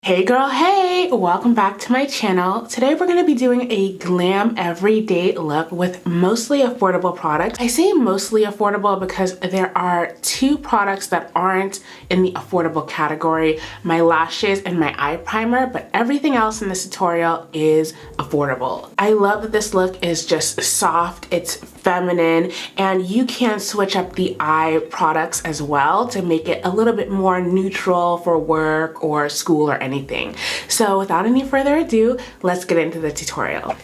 Hey girl, hey! Welcome back to my channel. Today we're going to be doing a glam everyday look with mostly affordable products. I say mostly affordable because there are two products that aren't in the affordable category, my lashes and my eye primer, but everything else in this tutorial is affordable. I love that this look is just soft, it's feminine, and you can switch up the eye products as well to make it a little bit more neutral for work or school or anything. So without any further ado, let's get into the tutorial.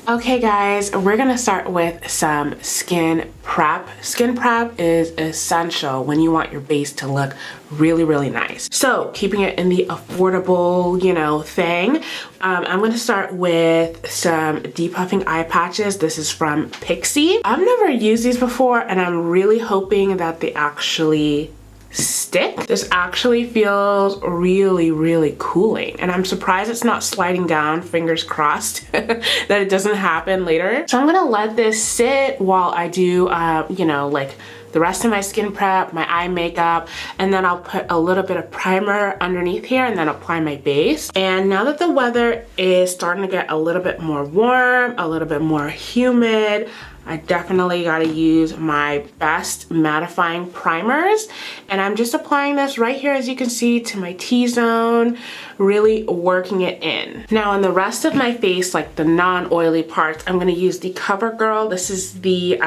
Okay guys, we're gonna start with some skin prep. Skin prep is essential when you want your base to look really nice. So keeping it in the affordable, thing, I'm gonna start with some depuffing eye patches. This is from Pixi. I've never used these before and I'm really hoping that they actually stick. This actually feels really cooling and I'm surprised it's not sliding down, fingers crossed that it doesn't happen later. So I'm gonna let this sit while I do like the rest of my skin prep, my eye makeup, and then I'll put a little bit of primer underneath here and then apply my base. And now that the weather is starting to get a little bit more warm, a little bit more humid, I definitely gotta use my best mattifying primers. And I'm just applying this right here, as you can see, to my T-zone, really working it in. Now on the rest of my face, like the non-oily parts, I'm gonna use the Covergirl. This is the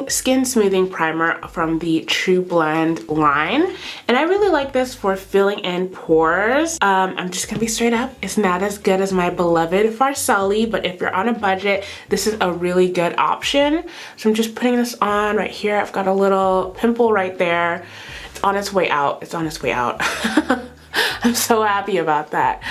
skin smoothing primer from the trublend line, and I really like this for filling in pores. I'm just gonna be straight up, it's not as good as my beloved Farsali, but if you're on a budget, this is a really good option. So I'm just putting this on right here. I've got a little pimple right there. It's on its way out. It's on its way out. I'm so happy about that.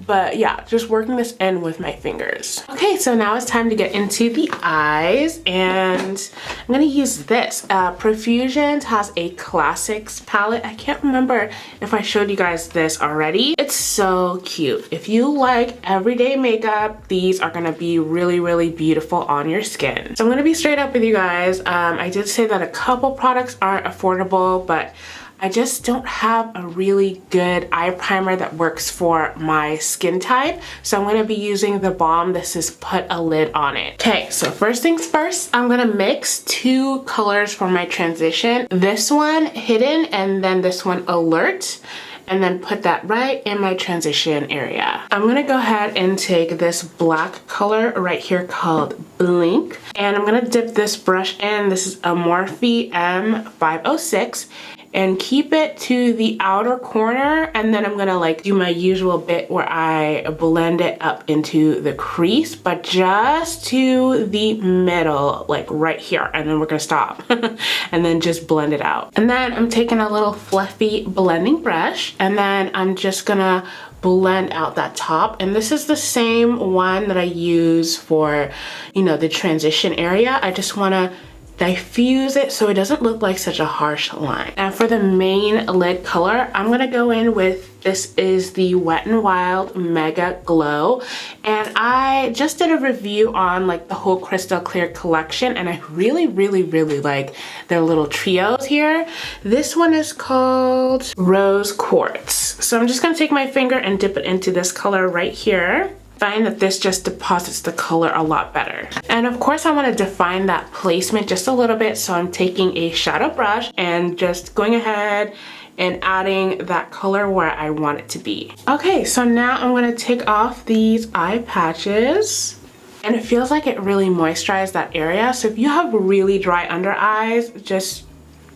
But yeah, just working this in with my fingers. Okay, so now it's time to get into the eyes, and I'm gonna use this. Profusion has a classics palette. I can't remember if I showed you guys this already. It's so cute. If you like everyday makeup, these are gonna be really beautiful on your skin. So I'm gonna be straight up with you guys. I did say that a couple products aren't affordable, but I just don't have a really good eye primer that works for my skin type. So I'm gonna be using the balm. This is Put a Lid on It. Okay, so first things first, I'm gonna mix two colors for my transition. This one Hidden and then this one Alert, and then put that right in my transition area. I'm gonna go ahead and take this black color right here called Blink, and I'm gonna dip this brush in. This is a Morphe M506. And keep it to the outer corner, and then I'm gonna like do my usual bit where I blend it up into the crease, but just to the middle, like right here, and then we're gonna stop and then just blend it out. And then I'm taking a little fluffy blending brush, and then I'm just gonna blend out that top, and this is the same one that I use for the transition area. I just want to diffuse it so it doesn't look like such a harsh line. And for the main lid color, I'm gonna go in with, this is the WetNWild Mega Glow, and I just did a review on like the whole crystal clear collection, and I really like their little trios here. This one is called Rose Quartz. So I'm just gonna take my finger and dip it into this color right here. Find that this just deposits the color a lot better. And of course I want to define that placement just a little bit, so I'm taking a shadow brush and just going ahead and adding that color where I want it to be. Okay, so now I'm going to take off these eye patches, and it feels like it really moisturized that area. So if you have really dry under eyes, just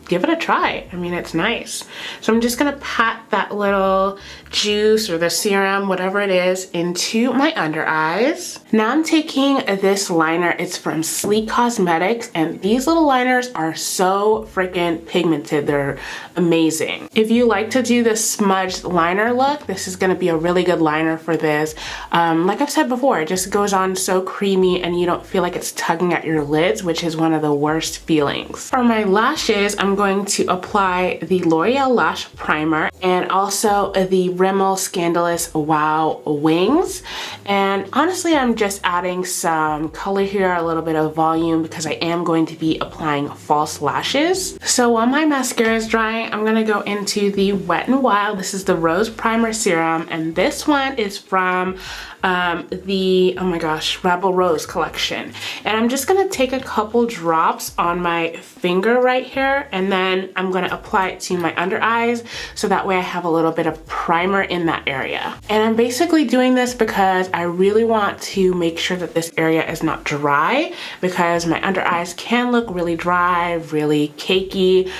give it a try. I mean, it's nice. So I'm just gonna pat that little juice or the serum, whatever it is, into my under eyes. Now I'm taking this liner. It's from Sleek Cosmetics, and these little liners are so freaking pigmented. They're amazing. If you like to do this smudged liner look, this is gonna be a really good liner for this. Like I've said before, it just goes on so creamy and you don't feel like it's tugging at your lids, which is one of the worst feelings. For my lashes, I'm going to apply the L'Oreal Lash Primer, and also the Rimmel Scandalous Wow Wings. And honestly, I'm just adding some color here, a little bit of volume, because I am going to be applying false lashes. So while my mascara is drying, I'm gonna go into the Wet n Wild. This is the Rose Primer Serum, and this one is from the, oh my gosh, Rebel Rose collection. And I'm just gonna take a couple drops on my finger right here, and then I'm gonna apply it to my under eyes, so that way I have a little bit of primer in that area. And I'm basically doing this because I really want to make sure that this area is not dry, because my under eyes can look really dry, really cakey,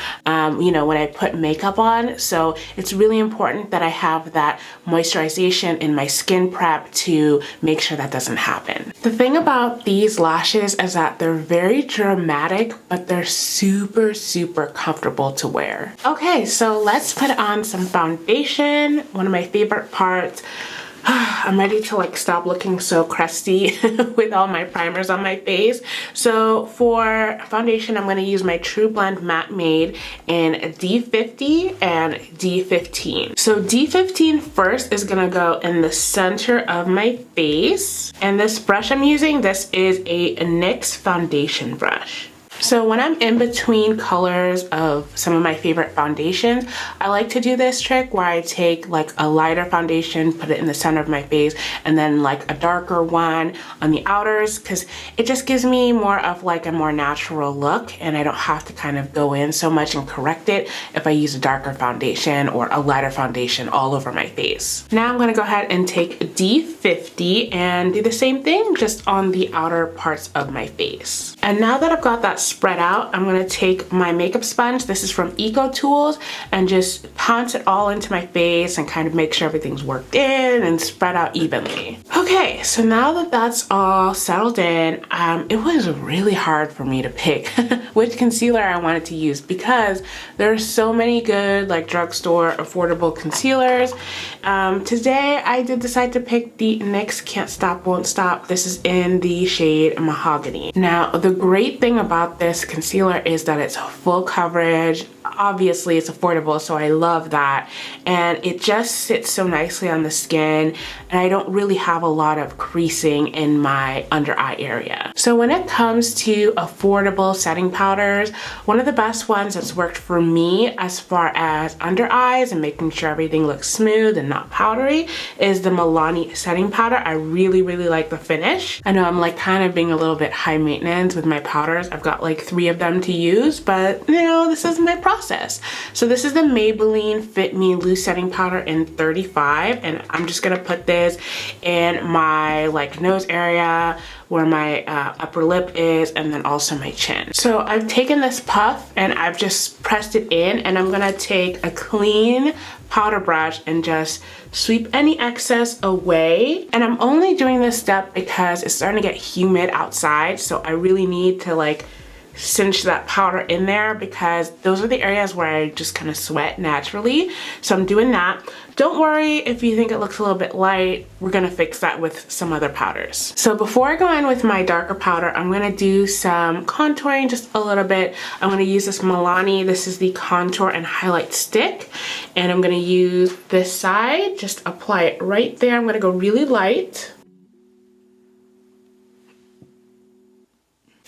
you know, when I put makeup on. So it's really important that I have that moisturization in my skin prep to make sure that doesn't happen. The thing about these lashes is that they're very dramatic, but they're super, super comfortable to wear. Okay, so let's put on some foundation, one of my favorite parts. I'm ready to like stop looking so crusty with all my primers on my face. So for foundation, I'm going to use my trublend Matte Made in D50 and D15. So D15 first is going to go in the center of my face. And this brush I'm using, this is a NYX foundation brush. So when I'm in between colors of some of my favorite foundations, I like to do this trick where I take like a lighter foundation, put it in the center of my face, and then like a darker one on the outers, because it just gives me more of like a more natural look, and I don't have to kind of go in so much and correct it if I use a darker foundation or a lighter foundation all over my face. Now I'm going to go ahead and take D50 and do the same thing just on the outer parts of my face. And now that I've got that spread out, I'm going to take my makeup sponge, this is from Eco Tools, and just pounce it all into my face and kind of make sure everything's worked in and spread out evenly. Okay, so now that that's all settled in, it was really hard for me to pick which concealer I wanted to use, because there are so many good like drugstore affordable concealers. Today I did decide to pick the NYX Can't Stop Won't Stop. This is in the shade Mahogany. Now the great thing about this concealer is that it's full coverage. Obviously it's affordable, so I love that, and it just sits so nicely on the skin, and I don't really have a lot of creasing in my under eye area. So when it comes to affordable setting powders, one of the best ones that's worked for me as far as under eyes and making sure everything looks smooth and not powdery is the Milani setting powder. I really like the finish. I know I'm like kind of being a little bit high maintenance with my powders. I've got like 3 of them to use, but you know, this is my process. So this is the Maybelline Fit Me Loose Setting Powder in 35, and I'm just gonna put this in my like nose area, where my upper lip is, and then also my chin. So I've taken this puff and I've just pressed it in, and I'm gonna take a clean powder brush and just sweep any excess away. And I'm only doing this step because it's starting to get humid outside, so I really need to like cinch that powder in there, because those are the areas where I just kind of sweat naturally. So I'm doing that. Don't worry if you think it looks a little bit light. We're gonna fix that with some other powders. So before I go in with my darker powder, I'm gonna do some contouring just a little bit. I'm gonna use this Milani. This is the Contour and Highlight Stick. And I'm gonna use this side, just apply it right there. I'm gonna go really light.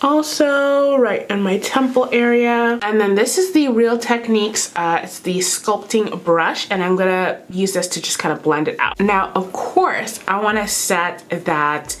Also right in my temple area. And then this is the Real Techniques, it's the sculpting brush, and I'm gonna use this to just kind of blend it out. Now of course I want to set that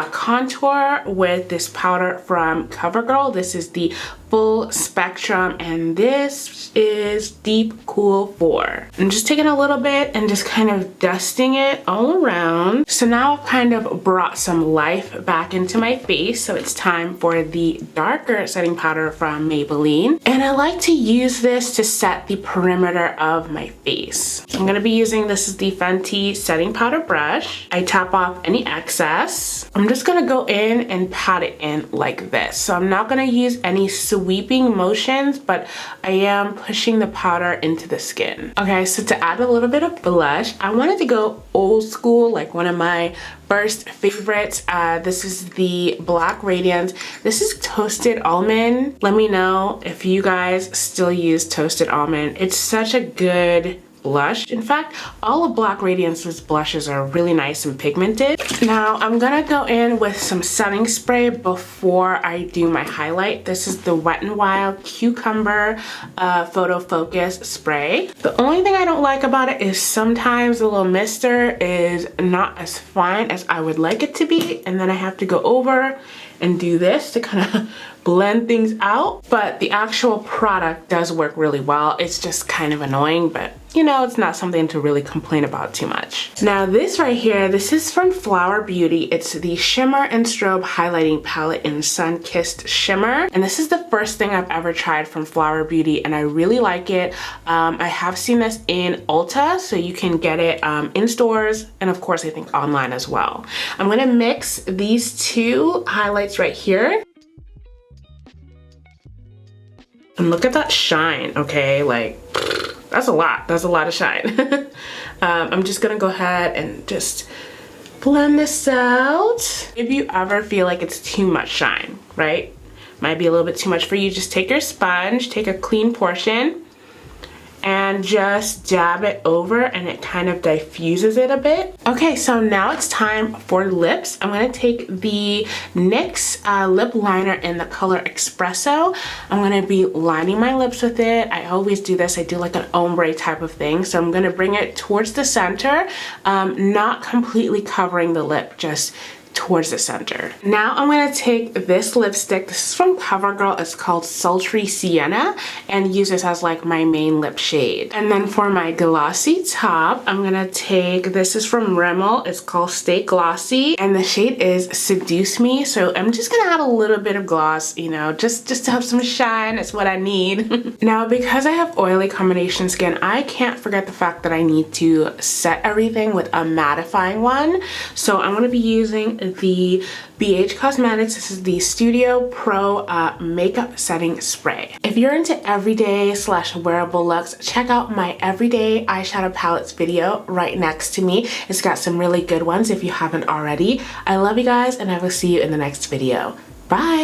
contour with this powder from Covergirl. This is the Full Spectrum, and this is Deep Cool 4. I'm just taking a little bit and just kind of dusting it all around. So now I've kind of brought some life back into my face, so it's time for the darker setting powder from Maybelline. And I like to use this to set the perimeter of my face. So I'm gonna be using, this is the Fenty setting powder brush. I tap off any excess. I'm just gonna go in and pat it in like this. So I'm not gonna use any sweeping motions, but I am pushing the powder into the skin. Okay, so to add a little bit of blush, I wanted to go old school, like one of my first favorites. This is the Black Radiance. This is Toasted Almond. Let me know if you guys still use Toasted Almond. It's such a good blush. In fact, all of Black Radiance's blushes are really nice and pigmented. Now I'm gonna go in with some setting spray before I do my highlight. This is the Wet n Wild Cucumber Photo Focus Spray. The only thing I don't like about it is sometimes the little mister is not as fine as I would like it to be, and then I have to go over and do this to kind of blend things out. But the actual product does work really well. It's just kind of annoying, but you know, it's not something to really complain about too much. Now this right here, this is from Flower Beauty. It's the Shimmer and Strobe Highlighting Palette in Sun Kissed Shimmer. And this is the first thing I've ever tried from Flower Beauty, and I really like it. I have seen this in Ulta, so you can get it in stores, and of course I think online as well. I'm gonna mix these two highlights right here. And look at that shine, okay? Like, that's a lot of shine. I'm just gonna go ahead and just blend this out. If you ever feel like it's too much shine, right? Might be a little bit too much for you, just take your sponge, take a clean portion, and just dab it over, and it kind of diffuses it a bit. Okay, so now it's time for lips. I'm gonna take the NYX lip liner in the color Espresso. I'm gonna be lining my lips with it. I always do this. I do like an ombre type of thing. So I'm gonna bring it towards the center, not completely covering the lip, just towards the center. Now I'm gonna take this lipstick. This is from Covergirl. It's called Sultry Sienna, and use this as like my main lip shade. And then for my glossy top, I'm gonna take, this is from Rimmel. It's called Stay Glossy, and the shade is Seduce Me. So I'm just gonna add a little bit of gloss, you know, just to have some shine. That's what I need. Now, because I have oily combination skin, I can't forget the fact that I need to set everything with a mattifying one. So I'm gonna be using the BH Cosmetics. This is the Studio Pro Makeup Setting Spray. If you're into everyday / wearable looks, check out my everyday eyeshadow palettes video right next to me. It's got some really good ones if you haven't already. I love you guys, and I will see you in the next video. Bye!